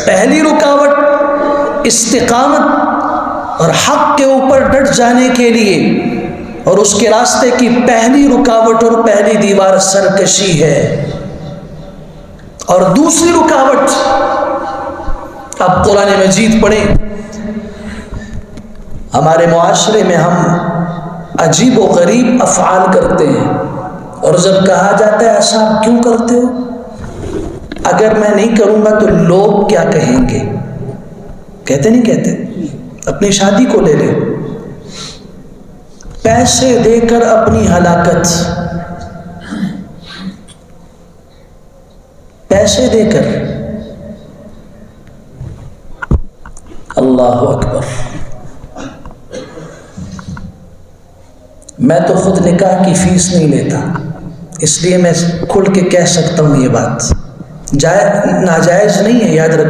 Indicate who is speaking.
Speaker 1: پہلی رکاوٹ استقامت اور حق کے اوپر ڈٹ جانے کے لیے، اور اس کے راستے کی پہلی رکاوٹ اور پہلی دیوار سرکشی ہے۔ اور دوسری رکاوٹ، اب قرآن مجید پڑھیں، ہمارے معاشرے میں ہم عجیب و غریب افعال کرتے ہیں، اور جب کہا جاتا ہے ایسا آپ کیوں کرتے ہو، اگر میں نہیں کروں گا تو لوگ کیا کہیں گے، کہتے نہیں کہتے؟ اپنی شادی کو لے لیں، پیسے دے کر اپنی ہلاکت، پیسے دے کر، اللہ اکبر۔ میں تو خود نکاح کی فیس نہیں لیتا، اس لیے میں کھل کے کہہ سکتا ہوں یہ بات، ناجائز نہیں ہے، یاد رکھ